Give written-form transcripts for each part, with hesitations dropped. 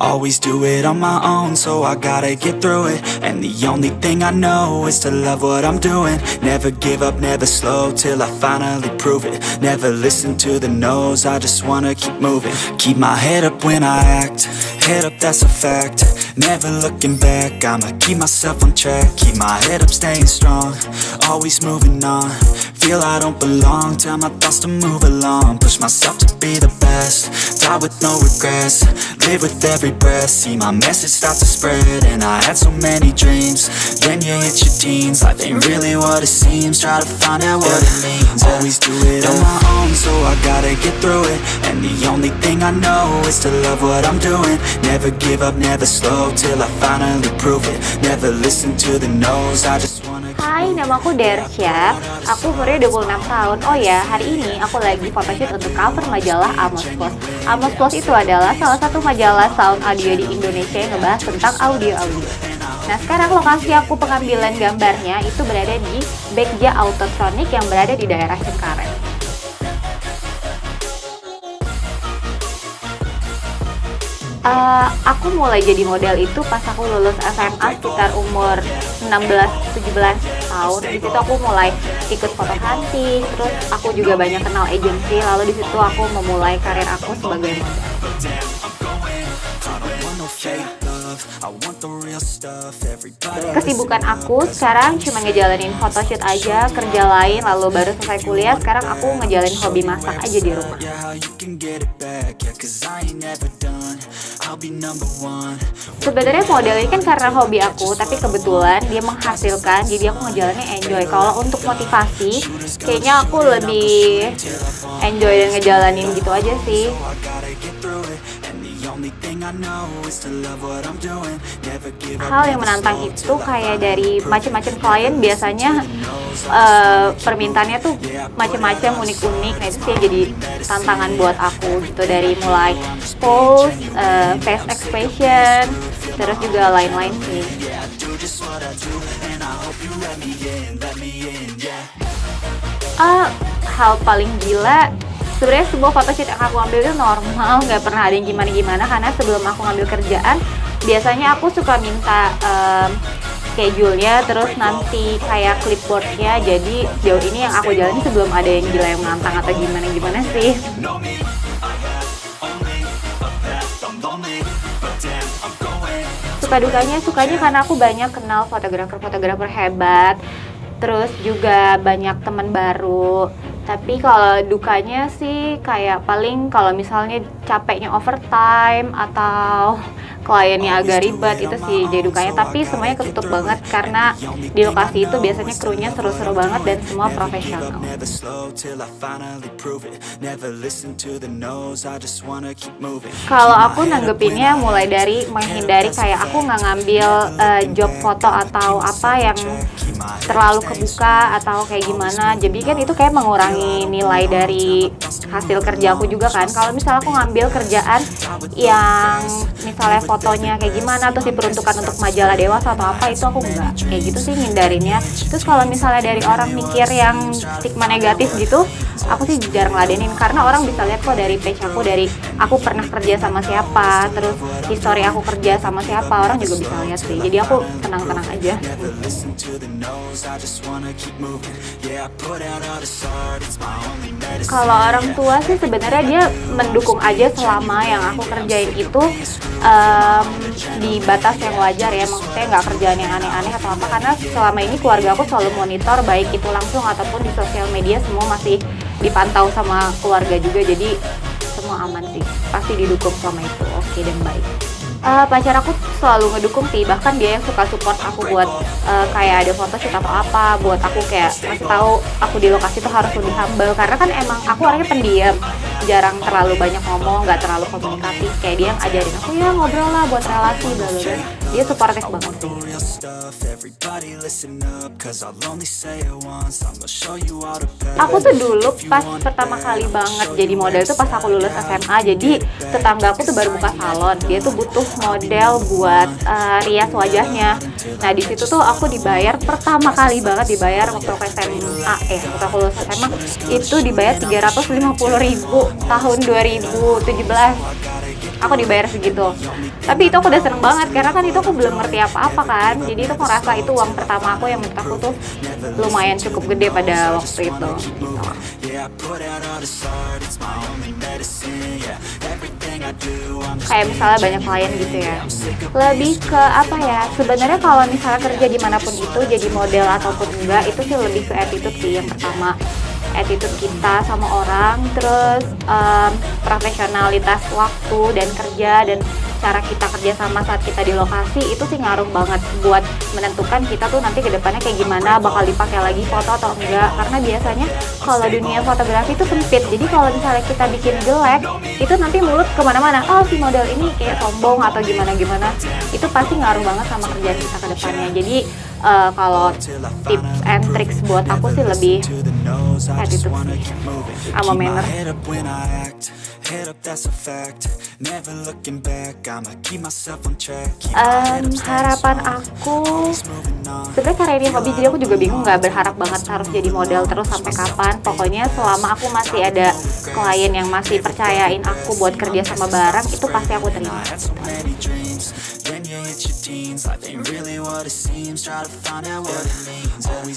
Always do it on my own, so I gotta get through it. And the only thing I know is to love what I'm doing. Never give up, never slow, till I finally prove it. Never listen to the no's, I just wanna keep moving. Keep my head up when I act, head up, that's a fact. Never looking back, I'ma keep myself on track. Keep my head up, staying strong, always moving on. Feel I don't belong, tell my thoughts to move along. Push myself to be the best, die with no regrets. Live with every breath, see my message start to spread. And I had so many dreams, then you hit your teens. Life ain't really what it seems, try to find out what it means. Always do it on my own, so I gotta get through it. And the only thing I know is to love what I'm doing. Never give up, never slow, till I finally prove it. Never listen to the no's, I just wanna. Hai, namaku Dersya. Aku umurnya 26 tahun. Oh ya, hari ini aku lagi photoshoot untuk cover majalah Amos Plus. Amos Plus itu adalah salah satu majalah sound audio di Indonesia yang ngebahas tentang audio-audio. Nah, sekarang lokasi aku pengambilan gambarnya itu berada di Begja Autotronic yang berada di daerah Cengkareng. Aku mulai jadi model itu pas aku lulus SMA sekitar umur 16-17 tahun. Di situ aku mulai ikut foto hunting, terus aku juga banyak kenal agensi. Lalu di situ aku memulai karir aku sebagai model. Kesibukan aku sekarang cuma ngejalanin photoshoot aja, kerja lain, lalu baru selesai kuliah. Sekarang aku ngejalanin hobi masak aja di rumah. Sebenarnya model ini kan karena hobi aku, tapi kebetulan dia menghasilkan, jadi aku ngejalannya enjoy. Kalau untuk motivasi, kayaknya aku lebih enjoy dan ngejalanin gitu aja sih. Hal yang menantang itu kayak dari macam-macam klien, biasanya permintaannya tuh macam-macam, unik-unik. Nah itu sih jadi tantangan buat aku gitu, dari mulai pose, face expression, terus juga lain-lain sih. Hal paling gila sebenarnya sebuah photoshoot yang aku ambil itu normal, nggak pernah ada yang gimana-gimana. Karena sebelum aku ngambil kerjaan, biasanya aku suka minta schedule-nya, terus nanti kayak clipboard-nya. Jadi sejauh ini yang aku jalani sebelum ada yang gila yang menantang atau gimana-gimana sih. Sukanya karena aku banyak kenal fotografer hebat, terus juga banyak teman baru. Tapi kalau dukanya sih kayak paling kalau misalnya capeknya overtime atau kliennya agak ribet, itu sih jadi dukanya. Tapi semuanya ketutup banget karena di lokasi itu biasanya krunya seru-seru banget dan semua profesional. Kalau aku nanggepinnya mulai dari menghindari kayak aku nggak ngambil job foto atau apa yang terlalu kebuka atau kayak gimana. Jadi kan itu kayak mengurangi nilai dari hasil kerja aku juga kan. Kalau misalnya aku ngambil kerjaan yang misalnya fotonya kayak gimana terus diperuntukkan untuk majalah dewasa atau apa, itu aku enggak. Kayak gitu sih ngindarinnya. Terus kalau misalnya dari orang mikir yang stigma negatif gitu, aku sih jarang ladenin. Karena orang bisa lihat kok dari page aku, dari aku pernah kerja sama siapa, terus history aku kerja sama siapa, orang juga bisa lihat sih. Jadi aku tenang-tenang aja. Kalau orang tua sih sebenarnya dia mendukung aja selama yang aku kerjain itu di batas yang wajar ya, maksudnya nggak kerjaan yang aneh-aneh atau apa. Karena selama ini keluarga aku selalu monitor, baik itu langsung ataupun di sosial media, semua masih dipantau sama keluarga juga, jadi semua aman sih, pasti didukung selama itu oke dan baik. Pacar aku selalu ngedukung sih, bahkan dia yang suka support aku buat kayak ada photoshoot atau apa, buat aku kayak masih tahu aku di lokasi tuh harus lebih humble. Karena kan emang aku orangnya pendiam, jarang terlalu banyak ngomong, nggak terlalu komunikatif. Kayak dia yang ajarin aku, ya ngobrol lah buat relasi, bla bla bla. Dia supportive banget sih. Aku tuh dulu pas pertama kali banget jadi model tuh pas aku lulus SMA. Jadi tetangga aku tuh baru buka salon, dia tuh butuh model buat rias wajahnya. Nah di situ tuh aku dibayar pertama kali banget, dibayar waktu aku SMA waktu aku lulus SMA itu dibayar 350.000 tahun 2017. aku dibayar segitu. Tapi itu aku udah seneng banget karena kan itu aku belum ngerti apa-apa kan, jadi itu aku ngerasa itu uang pertama aku yang menurut aku tuh lumayan cukup gede pada waktu itu gitu. Kayak misalnya banyak klien gitu ya, lebih ke apa ya, sebenarnya kalau misalnya kerja dimanapun itu jadi model ataupun enggak, itu sih lebih ke attitude sih. Yang pertama attitude kita sama orang, terus profesionalitas waktu dan kerja, dan cara kita kerja sama saat kita di lokasi itu sih ngaruh banget buat menentukan kita tuh nanti kedepannya kayak gimana, bakal dipakai lagi foto atau enggak. Karena biasanya kalau dunia fotografi itu sempit, jadi kalau misalnya kita bikin jelek itu nanti mulut kemana-mana, oh si model ini kayak sombong atau gimana-gimana, itu pasti ngaruh banget sama kerjaan kita ke depannya. Jadi kalau tips and tricks buat aku sih lebih attitude sama manner. Harapan aku sebenarnya karena ini hobi, jadi aku juga bingung, nggak berharap banget harus jadi model terus sampai kapan. Pokoknya selama aku masih ada klien yang masih percayain aku buat kerja sama barang, itu pasti aku terima.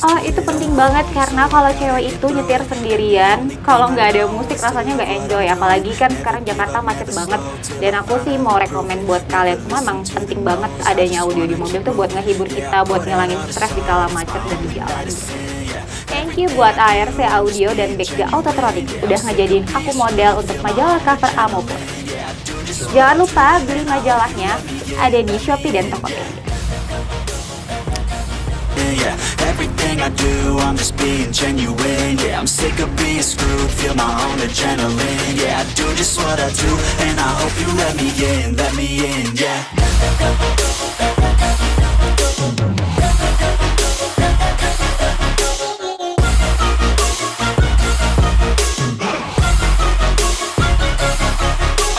Oh, itu penting banget karena kalau cewek itu nyetir sendirian, kalau nggak ada musik rasanya nggak enjoy. Apalagi kan sekarang Jakarta macet banget. Dan aku sih mau rekomen buat kalian semua, emang penting banget adanya audio di mobil tuh buat ngehibur kita, buat ngilangin stres di kala macet dan di jalan. Thank you buat ARC Audio dan Begja Autotronic udah ngejadiin aku model untuk majalah cover Amo Plus. Jangan lupa beli majalahnya, ada di Shopee dan Tokopedia. Yeah, everything I do, I'm just being genuine. Yeah, I'm sick of being screwed, feel my own adrenaline. Yeah, I do just what I do, and I hope you let me in, yeah.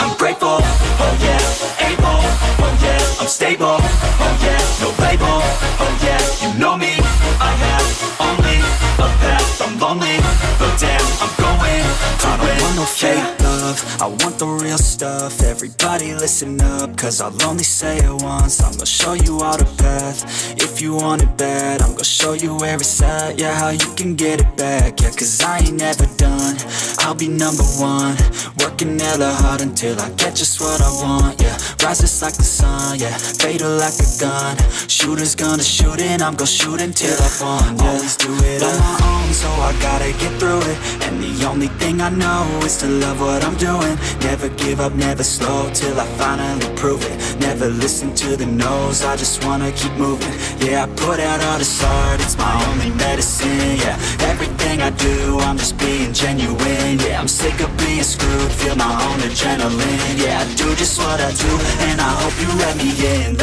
I'm grateful, oh yeah, able, oh yeah, I'm stable, oh yeah, no label, oh yeah, you know me, I have only a path, I'm lonely, but damn, I'm going to win. I don't want no fake love, I want the real stuff. Everybody listen up, cause I'll only say it once. I'm gonna show you all the path, if you want it bad. I'm gonna show you where it's at, yeah, how you can get it back. Yeah, cause I ain't never done, I'll be number one. Working hella hard until I get just what I want, yeah. Rises like the sun, yeah, fatal like a gun. Shooter's gonna shoot and I'm gonna shoot until I fall, yeah. Always do it on my own, so I gotta get through it. And the only thing I know is to love what I'm doing. Never give up, never slow, till I finally prove it. Never listen to the no's, I just wanna keep moving. Yeah, I put out all this art, it's my only medicine, yeah. Everything I do, I'm just being genuine. Yeah, I'm sick of being screwed, feel my own adrenaline. Yeah, I do just what I do, and I hope you let me in,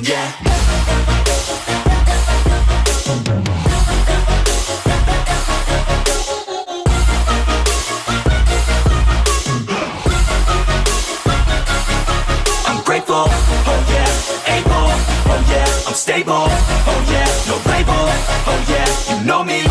yeah. I'm grateful, oh yeah, able, oh yeah, I'm stable, oh yeah, no label, oh yeah, you know me,